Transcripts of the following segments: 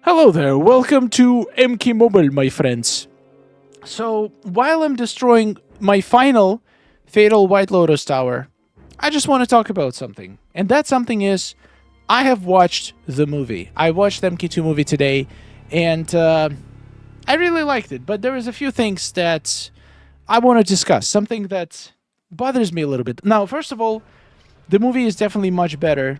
Hello there, welcome to MK Mobile, my friends. So, while I'm destroying my final Fatal White Lotus Tower, I just want to talk about something. And that something is, I have watched the movie. I watched the MK2 movie today, and I really liked it. But there is a few things that I want to discuss. Something that bothers me a little bit. Now, first of all, the movie is definitely much better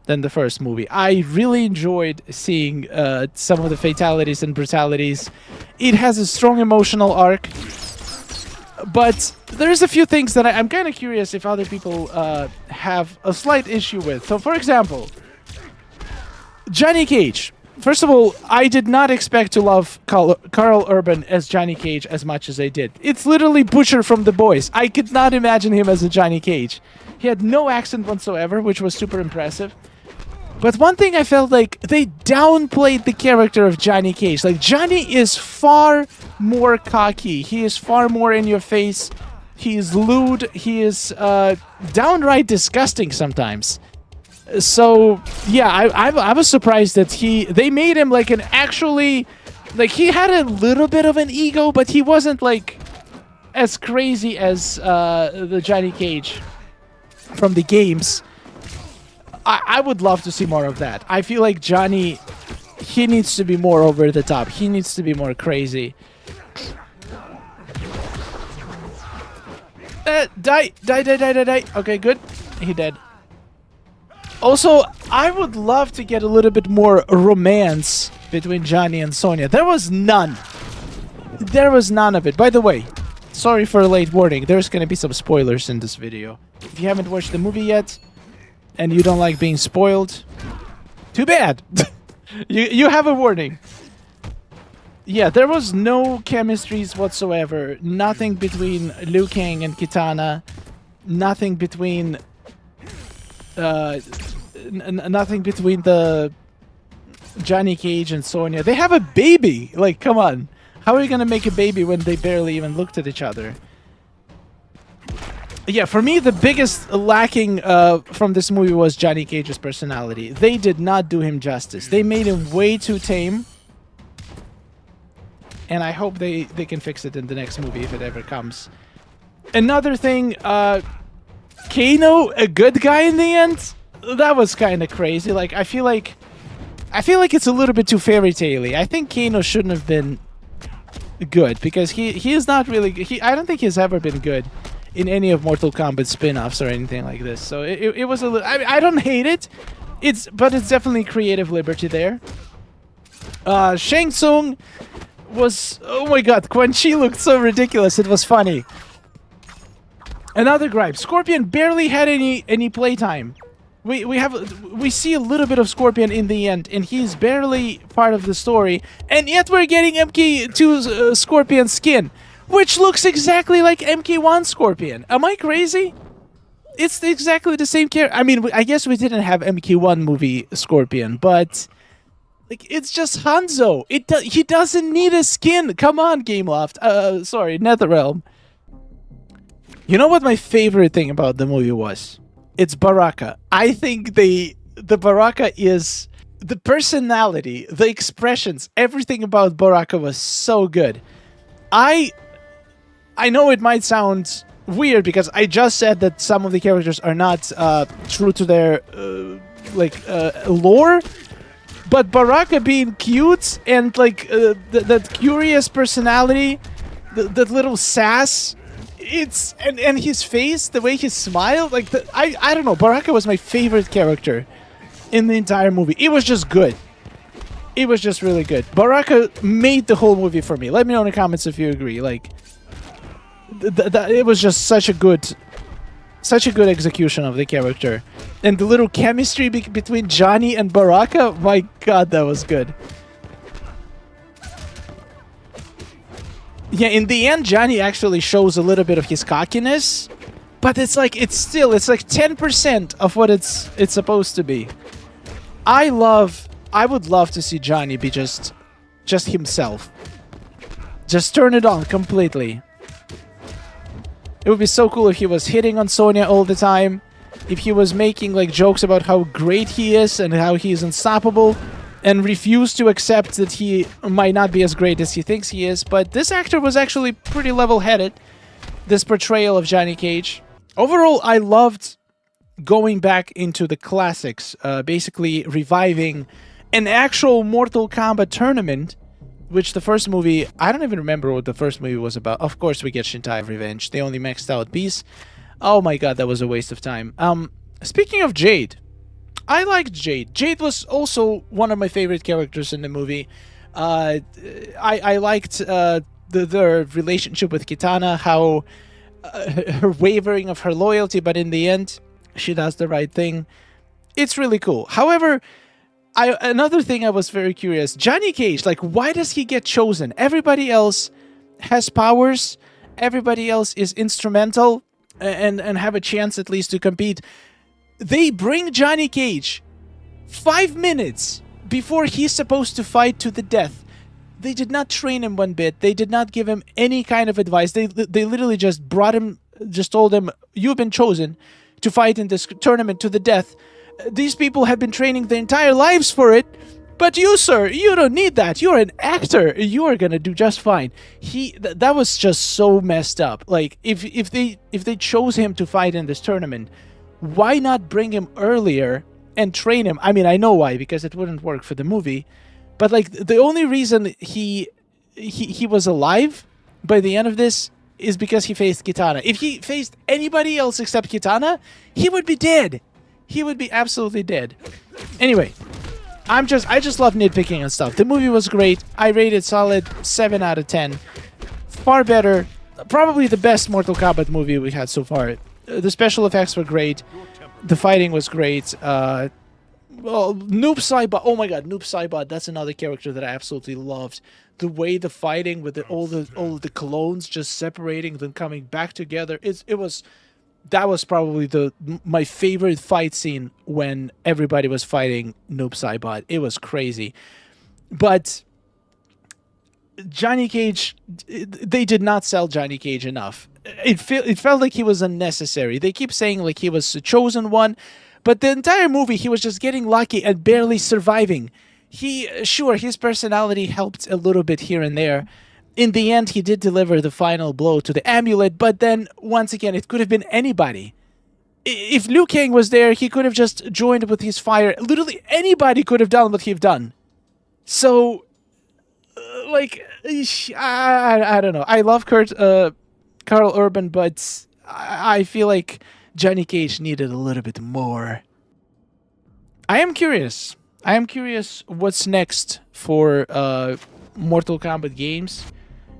than the first movie. I really enjoyed seeing some of the fatalities and brutalities. It has a strong emotional arc, but there's a few things that I'm kind of curious if other people have a slight issue with. So, for example, Johnny Cage. First of all, I did not expect to love Carl Urban as Johnny Cage as much as I did. It's literally Butcher from The Boys. I could not imagine him as a Johnny Cage. He had no accent whatsoever, which was super impressive. But one thing I felt like they downplayed the character of Johnny Cage. Like, Johnny is far more cocky. He is far more in your face. He is lewd. He is downright disgusting sometimes. So, yeah, I was surprised that they made him like an actually... Like, he had a little bit of an ego, but he wasn't like as crazy as the Johnny Cage from the games. I would love to see more of that. I feel like Johnny, he needs to be more over the top. He needs to be more crazy. Die. Okay, good. He dead. Also, I would love to get a little bit more romance between Johnny and Sonya. There was none. There was none of it. By the way, sorry for a late warning. There's going to be some spoilers in this video. If you haven't watched the movie yet, and you don't like being spoiled, too bad. you have a warning. Yeah, there was no chemistries whatsoever. Nothing between Liu Kang and Kitana. Nothing between... nothing between the Johnny Cage and Sonya. They have a baby! Like, come on. How are you gonna make a baby when they barely even looked at each other? Yeah, for me, the biggest lacking from this movie was Johnny Cage's personality. They did not do him justice. They made him way too tame. And I hope they can fix it in the next movie if it ever comes. Another thing, Kano, a good guy in the end? That was kind of crazy. Like, I feel like it's a little bit too fairy tale-y. I think Kano shouldn't have been good because he is not really... I don't think he's ever been good in any of Mortal Kombat spin-offs or anything like this. So it was a little... I don't hate it. But it's definitely creative liberty there. Shang Tsung was... Oh my god, Quan Chi looked so ridiculous. It was funny. Another gripe. Scorpion barely had any playtime. We see a little bit of Scorpion in the end, and he's barely part of the story. And yet we're getting MK2's Scorpion skin, which looks exactly like MK1 Scorpion. Am I crazy? It's exactly the same character. I mean, I guess we didn't have MK1 movie Scorpion, but like, it's just Hanzo. He doesn't need a skin. Come on, Gameloft. Sorry, NetherRealm. You know what my favorite thing about the movie was? It's Baraka. I think the Baraka is... The personality, the expressions, everything about Baraka was so good. I know it might sound weird because I just said that some of the characters are not true to their lore, but Baraka being cute and like that curious personality, that little sass, and his face, the way he smiled, like I don't know. Baraka was my favorite character in the entire movie. It was just good. It was just really good. Baraka made the whole movie for me. Let me know in the comments if you agree. Like, it was just such a good execution of the character, and the little chemistry between Johnny and Baraka. My God, that was good. Yeah, in the end, Johnny actually shows a little bit of his cockiness, but it's like 10% of what it's supposed to be. I would love to see Johnny be just himself. Just turn it on completely. It would be so cool if he was hitting on Sonya all the time, if he was making like jokes about how great he is and how he is unstoppable, and refused to accept that he might not be as great as he thinks he is. But this actor was actually pretty level-headed, this portrayal of Johnny Cage. Overall, I loved going back into the classics, basically reviving an actual Mortal Kombat tournament, which the first movie, I don't even remember what the first movie was about. Of course, we get Shintai Revenge, the only maxed out piece. Oh my god, that was a waste of time. Speaking of Jade, I liked Jade. Jade was also one of my favorite characters in the movie. I liked the relationship with Kitana, how her wavering of her loyalty, but in the end, she does the right thing. It's really cool. However, another thing I was very curious, Johnny Cage, like, why does he get chosen? Everybody else has powers, everybody else is instrumental and have a chance at least to compete. They bring Johnny Cage 5 minutes before he's supposed to fight to the death. They did not train him one bit. They did not give him any kind of advice. They literally just brought him, just told him, you've been chosen to fight in this tournament to the death. These people have been training their entire lives for it. But you, sir, you don't need that. You're an actor. You are gonna do just fine. That was just so messed up. Like, if they chose him to fight in this tournament, why not bring him earlier and train him? I mean, I know why, because it wouldn't work for the movie. But like, the only reason he was alive by the end of this is because he faced Kitana. If he faced anybody else except Kitana, he would be dead. He would be absolutely dead. Anyway, I just love nitpicking and stuff. The movie was great. I rated solid 7 out of 10. Far better. Probably the best Mortal Kombat movie we had so far. The special effects were great. The fighting was great. Well, Noob Saibot. Oh my god, Noob Saibot. That's another character that I absolutely loved. The way the fighting with all the clones just separating, then coming back together. That was probably my favorite fight scene when everybody was fighting Noob Saibot. It was crazy. But Johnny Cage, they did not sell Johnny Cage enough. It felt like he was unnecessary. They keep saying like he was the chosen one, but the entire movie he was just getting lucky and barely surviving. Sure, his personality helped a little bit here and there. In the end, he did deliver the final blow to the amulet, but then, once again, it could have been anybody. If Liu Kang was there, he could have just joined with his fire. Literally anybody could have done what he've done. So, like, I don't know. I love Carl Urban, but I feel like Johnny Cage needed a little bit more. I am curious what's next for Mortal Kombat games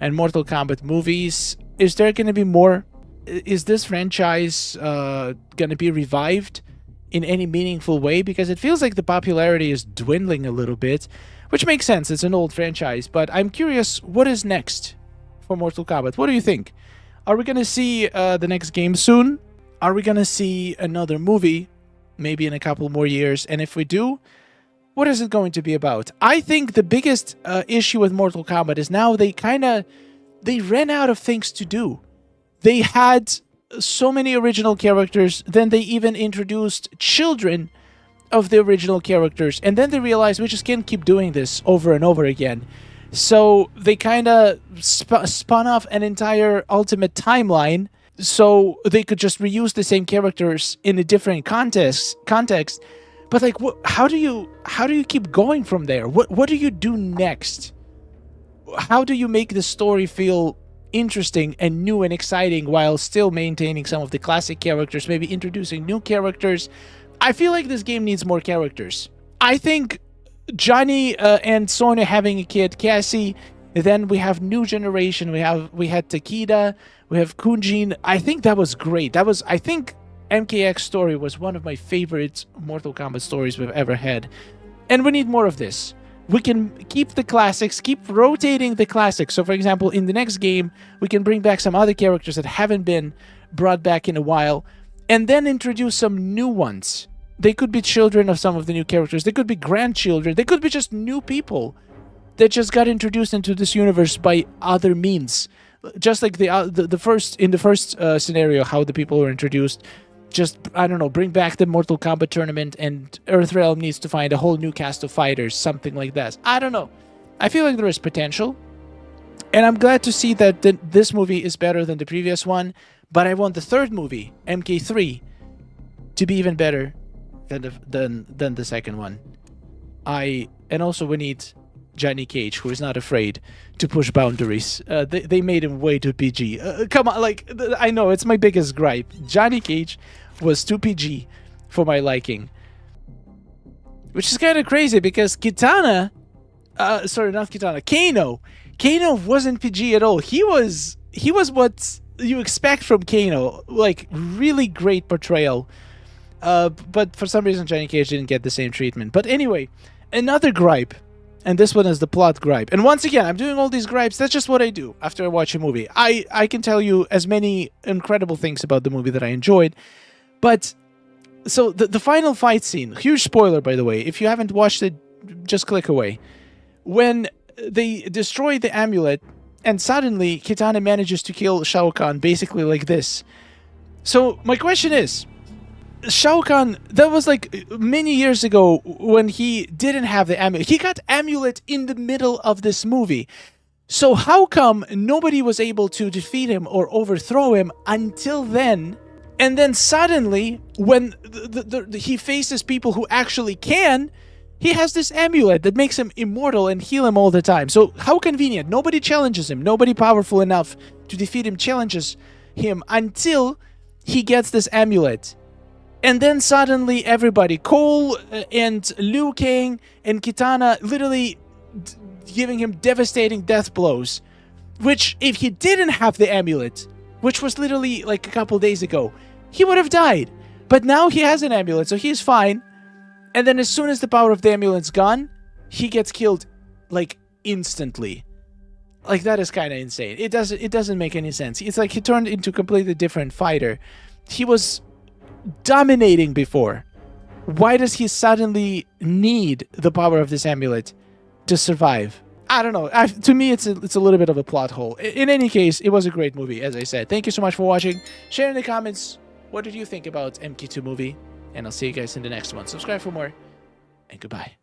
and Mortal Kombat movies. Is there going to be more? Is this franchise going to be revived in any meaningful way? Because it feels like the popularity is dwindling a little bit, which makes sense. It's an old franchise, but I'm curious, what is next for Mortal Kombat? What do you think? Are we going to see the next game soon? Are we going to see another movie maybe in a couple more years? And if we do, what is it going to be about? I think the biggest issue with Mortal Kombat is now they ran out of things to do. They had so many original characters, then they even introduced children of the original characters, and then they realized we just can't keep doing this over and over again. So they kind of spun off an entire Ultimate timeline so they could just reuse the same characters in a different context. But like, how do you keep going from there? What do you do next? How do you make the story feel interesting and new and exciting while still maintaining some of the classic characters, maybe introducing new characters? I feel like this game needs more characters. I think Johnny and Sonya having a kid, Cassie, then we have new generation. We had Takeda, we have Kunjin. I think that was great. I think MKX story was one of my favorite Mortal Kombat stories we've ever had. And we need more of this. We can keep the classics, keep rotating the classics. So, for example, in the next game, we can bring back some other characters that haven't been brought back in a while, and then introduce some new ones. They could be children of some of the new characters. They could be grandchildren. They could be just new people that just got introduced into this universe by other means. Just like in the first scenario, how the people were introduced. just, I don't know, bring back the Mortal Kombat tournament and Earthrealm needs to find a whole new cast of fighters, something like that. I don't know. I feel like there is potential. And I'm glad to see that this movie is better than the previous one, but I want the third movie, MK3, to be even better than the second one. And also we need Johnny Cage, who is not afraid to push boundaries. They made him way too PG. Come on, like, I know, it's my biggest gripe. Johnny Cage was too PG for my liking. Which is kind of crazy, because Kano wasn't PG at all. He was what you expect from Kano, like, really great portrayal. But for some reason, Johnny Cage didn't get the same treatment. But anyway, another gripe, and this one is the plot gripe. And once again, I'm doing all these gripes. That's just what I do after I watch a movie. I can tell you as many incredible things about the movie that I enjoyed. But, so the final fight scene, huge spoiler, by the way. If you haven't watched it, just click away. When they destroy the amulet, and suddenly Kitana manages to kill Shao Kahn basically like this. So my question is, Shao Kahn, that was like many years ago when he didn't have the amulet. He got amulet in the middle of this movie. So how come nobody was able to defeat him or overthrow him until then? And then suddenly, when he faces people who actually can, he has this amulet that makes him immortal and heal him all the time. So how convenient. Nobody challenges him. Nobody powerful enough to defeat him challenges him until he gets this amulet. And then suddenly everybody, Cole and Liu Kang and Kitana, literally giving him devastating death blows. Which, if he didn't have the amulet, which was literally like a couple days ago, he would have died. But now he has an amulet, so he's fine. And then as soon as the power of the amulet's gone, he gets killed, like, instantly. Like, that is kind of insane. It doesn't make any sense. It's like he turned into a completely different fighter. He was dominating before. Why does he suddenly need the power of this amulet to survive? I don't know. To me, it's a little bit of a plot hole. In any case, it was a great movie, as I said. Thank you so much for watching. Share in the comments, what did you think about MK2 movie? And I'll see you guys in the next one. Subscribe for more, and goodbye.